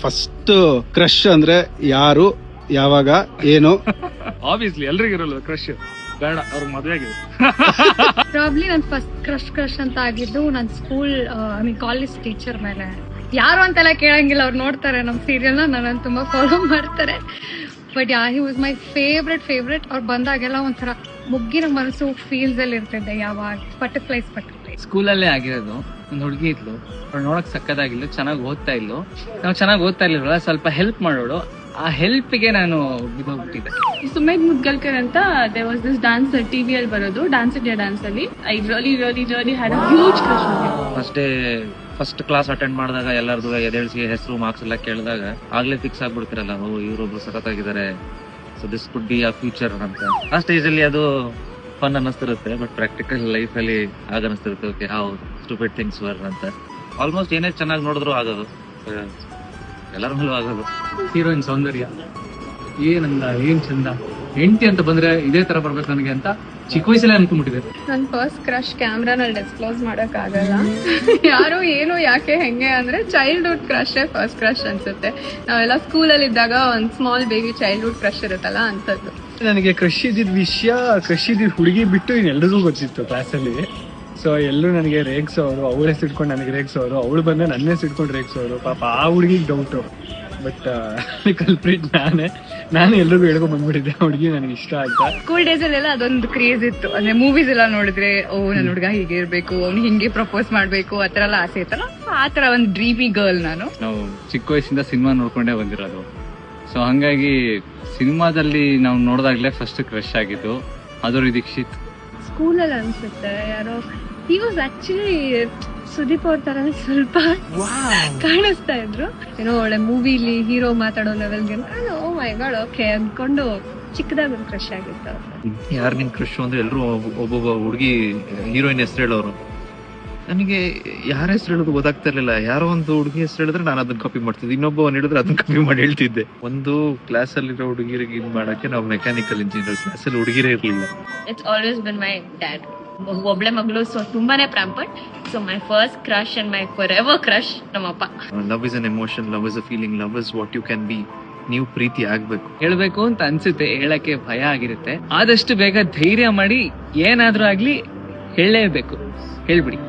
First crush ಅಂದ್ರೆ ಯಾರು, ಯಾವಾಗ, ಏನು? ಆಬ್ವಿಯಸ್ಲಿ ಎಲ್ರಿಗೂ ಇರಲ್ಲ ಕ್ರಶ್. ಬೇಡ ಅವ್ರಿಗೆ ಮದುವೆ ಆಗಿದೆ. ಪ್ರಾಬ್ಲಿ ನನ್ ಫಸ್ಟ್ ಕ್ರಶ್ ಅಂತ ಆಗಿದ್ದು ನನ್ ಸ್ಕೂಲ್ ಕಾಲೇಜ್ ಟೀಚರ್ ಮೇಲೆ. ಯಾರು ಅಂತೆಲ್ಲ ಕೇಳಂಗಿಲ್ಲ, ಅವ್ರು ನೋಡ್ತಾರೆ ನಮ್ ಸೀರಿಯಲ್ ನ, ನನ್ನ ತುಂಬಾ ಫಾಲೋ ಮಾಡ್ತಾರೆ. But he was my favourite. ಅವ್ರು ಬಂದಾಗೆಲ್ಲ ಒಂಥರ ಮುಗ್ಗಿನ ಮನಸ್ಸು ಫೀಲ್ಸ್ ಅಲ್ಲಿ ಇರ್ತಿದ್ದೆ. ಯಾವಾಗ ಬಟರ್ಫ್ಲೈಸ್ ಸ್ಕೂಲಲ್ಲೇ ಆಗಿರೋದು. ಒಂದು ಹುಡುಗಿ ಇದ್ಲು, ಅವ್ರು ನೋಡಕ್ ಸಕ್ಕದಾಗಿಲ್ಲ, ಚೆನ್ನಾಗಿ ಓದ್ತಾ ಇದ್ಲು. ನಾವು ಚೆನ್ನಾಗಿ ಓದ್ತಾ ಇರ್ಲಿಲ್ಲ, ಸ್ವಲ್ಪ ಹೆಲ್ಪ್ ಮಾಡೋಳು. ಆ ಹೆಲ್ಪ್ಗೆ ನಾನು ಬಿದ್ದೋಗ್ಬಿಟ್ಟಿದ್ದೆ. ಸುಮೇಧ್ ಮುದ್ಗಲ್ಕರ್ ಅಂತ ದೇರ್ ವಾಸ್ ದಿಸ್ ಡಾನ್ಸ್ ಟಿವಿಯಲ್ಲಿ ಬರೋದು, ಡ್ಯಾನ್ಸ್ ಇಂಡಿಯಾ ಡ್ಯಾನ್ಸ್ ಅಲ್ಲಿ. I really had a huge crush. First class attend ಮಾಡಿದಾಗ ಎಲ್ಲರದು ಎದೇಳ್ಸಿ ಹೆಸರು ಮಾರ್ಕ್ಸ್ ಎಲ್ಲ ಕೇಳಿದಾಗ ಆಗ್ಲೇ ಫಿಕ್ಸ್ ಆಗ್ಬಿಡ್ತಿರಲ್ಲ, ಇವರೊಬ್ರು ಸಖತ್ತಾಗಿದ್ದಾರೆ, so this could be a future ಅಂತ. ಆ ಸ್ಟೇಜ್ ಅಲ್ಲಿ ಅದು ಫನ್ ಅನ್ನಿಸ್ತಿರುತ್ತೆ, ಬಟ್ ಪ್ರಾಕ್ಟಿಕಲ್ ಲೈಫ್ ಅಲ್ಲಿ ಆಗ ಅನಿಸ್ತಿರುತ್ತೆ okay how stupid things were ಅಂತ. ಆಲ್ಮೋಸ್ಟ್ ಏನೇ ಚೆನ್ನಾಗಿ ನೋಡಿದ್ರು ಆಗೋದು, ಎಲ್ಲರ ಮೇಲೂ ಆಗೋದು. ಹೀರೋಯಿನ್ ಸೌಂದರ್ಯ ಏನ್ ಚಂದ, ಹೆಂಡತಿ ಅಂತ ಬಂದ್ರೆ ಇದೇ ತರ ಬರ್ಬೇಕು ನನಗೆ ಅಂತ ಚಿಕ್ಕ ವಯಸ್ಸಲ್ಲೇ ಅನ್ಕೊಂಡ್ಬಿಟ್ಟಿದೆ. ನನ್ ಫಸ್ಟ್ ಕ್ರಶ್ ಕ್ಯಾಮ್ರಾನಲ್ಲಿ ಡಿಸ್ಕ್ಲೋಸ್ ಮಾಡಕ್ ಆಗಲ್ಲ. ಯಾರು ಏನು ಯಾಕೆ ಹೆಂಗೆ ಅಂದ್ರೆ ಚೈಲ್ಡ್ಹುಡ್ ಕ್ರಶ್ ಫಸ್ಟ್ ಕ್ರಶ್ ಅನ್ಸುತ್ತೆ. ನಾವೆಲ್ಲ ಸ್ಕೂಲಲ್ಲಿ ಇದ್ದಾಗ ಒಂದ್ ಸ್ಮಾಲ್ ಬೇಬಿ ಚೈಲ್ಡ್ಹುಡ್ ಕ್ರಶ್ ಇರುತ್ತಲ್ಲ ಅಂತದ್ದು. ನನಗೆ ಕ್ರಶ್ ಇದ್ದಿದ್ ವಿಷಯ, ಕ್ರಶ್ ಇದ್ದಿದ್ ಹುಡುಗಿ ಬಿಟ್ಟು ಇನ್ನೆಲ್ಲರಿಗೂ ಗೊತ್ತಿತ್ತು ಕ್ಲಾಸಲ್ಲಿ. ಸೊ ಎಲ್ಲರೂ ನನಗೆ ರೇಗ್ಸೋರು, ಅವಳೇ ಸಿಡ್ಕೊಂಡು ನನಗೆ ರೇಗ್ಸೋರು, ಅವಳು ಬಂದ ನನ್ನೇ ಸಿಡ್ಕೊಂಡು ರೇಗ್ಸೋರು. ಪಾಪ ಆ ಹುಡುಗಿಗೆ ಡೌಟು, ಬಟ್ ಕಲ್ಪ್ರಿಟ್ ನಾನು ಎಲ್ರಿಗೂ ಹೇಳ್ಕೊಂಡ್ ಬಂದ್ಬಿಟ್ಟಿದ್ದೆ ಹುಡುಗಿ ನನಗೆ ಇಷ್ಟ ಆಯ್ತಾ. ಸ್ಕೂಲ್ ಡೇಸ್ ಅಲ್ಲೆಲ್ಲ ಅದೊಂದು ಕ್ರೇಜ್ ಇತ್ತು. ಅಂದ್ರೆ ಮೂವೀಸ್ ಎಲ್ಲ ನೋಡಿದ್ರೆ ನನ್ನ ಹುಡುಗ ಹೀಗೆ ಇರ್ಬೇಕು, ಅವ್ನು ಹಿಂಗೆ ಪ್ರಪೋಸ್ ಮಾಡ್ಬೇಕು, ಆತರ ಎಲ್ಲ ಆಸೆ ಇತ್ತಲ್ಲ. ಆತರ ಒಂದು ಡ್ರೀಮಿ ಗರ್ಲ್ ನಾನು. ನಾವು ಚಿಕ್ಕ ವಯಸ್ಸಿಂದ ಸಿನಿಮಾ ನೋಡ್ಕೊಂಡೇ ಬಂದಿರೋದು. ಸೊ ಹಂಗಾಗಿ ಸಿನಿಮಾದಲ್ಲಿ ನಾವು ನೋಡಿದಾಗ್ಲೇ ಫಸ್ಟ್ ಕ್ರಶ್ ಆಗಿದ್ದು ಮಾಧುರಿ ದೀಕ್ಷಿತ್. ಸ್ಕೂಲಲ್ಲಿ ಅನ್ಸುತ್ತೆ ಯಾರೋ ಹಿ ವಾಸ್ ಆಕ್ಚುಲಿ ಸುದೀಪ್ ಅವ್ರ ತರ ಸ್ವಲ್ಪ ಕಾಣಿಸ್ತಾ ಇದ್ರು. ಏನೋ ಒಳ್ಳೆ ಮೂವಿಲಿ ಹೀರೋ ಮಾತಾಡೋ ಲೆವೆಲ್ಗೆ ಓ ಮೈ ಗಾಡ್ ಓಕೆ ಅನ್ಕೊಂಡು ಚಿಕ್ಕದಾಗ ಒಂದು ಕ್ರಶ್ ಆಗಿತ್ತು. ಯಾರು ನಿನ್ ಕ್ರಶ್ ಅಂದ್ರೆ ಎಲ್ರು ಒಬ್ಬೊಬ್ಬ ಹುಡುಗಿ ಹೀರೋಯಿನ್ ಹೆಸರು ಹೇಳೋರು. ನನಗೆ ಯಾರ ಹೆಸರು ಹೇಳೋದು ಗೊತ್ತಾಗ್ತಾ ಇರ್ಲಿಲ್ಲ. ಯಾರೋ ಒಂದು ಹುಡುಗಿ ಹೆಸರು ಹೇಳಿದ್ರೆ ನಾನು ಅದನ್ನ ಕಾಪಿ ಮಾಡ್ತಿದ್ದೆ, ಇನ್ನೊಬ್ಬ ಹೇಳಿದ್ರೆ ಅದನ್ನ ಕಾಪಿ ಮಾಡಿ ಹೇಳ್ತಿದ್ದೆ. ಒಂದು ಕ್ಲಾಸ್ ಅಲ್ಲಿರೋ ಹುಡುಗಿರಿಗೆ ಇದ್ ಮಾಡಕ್ಕೆ ನಾವು ಮೆಕ್ಯಾನಿಕಲ್ ಇಂಜಿನಿಯರ್, ಕ್ಲಾಸ್ ಅಲ್ಲಿ ಹುಡುಗಿರೇ ಇರ್ಲಿಲ್ಲ. It's always been my dad. ಒಬ್ಳೆ ಮಗಳು, ಸೊ ತುಂಬಾನೇ pampered. So my first crush and my forever crush ನಮ್ಮಪ್ಪ. Love is an emotion, love is a feeling, love is what you can be. ನೀವು ಪ್ರೀತಿ ಆಗ್ಬೇಕು. ಹೇಳ್ಬೇಕು ಅಂತ ಅನ್ಸುತ್ತೆ, ಹೇಳಕ್ಕೆ ಭಯ ಆಗಿರುತ್ತೆ. ಆದಷ್ಟು ಬೇಗ ಧೈರ್ಯ ಮಾಡಿ ಏನಾದ್ರೂ ಆಗ್ಲಿ ಹೇಳಲೇಬೇಕು, ಹೇಳ್ಬಿಡಿ.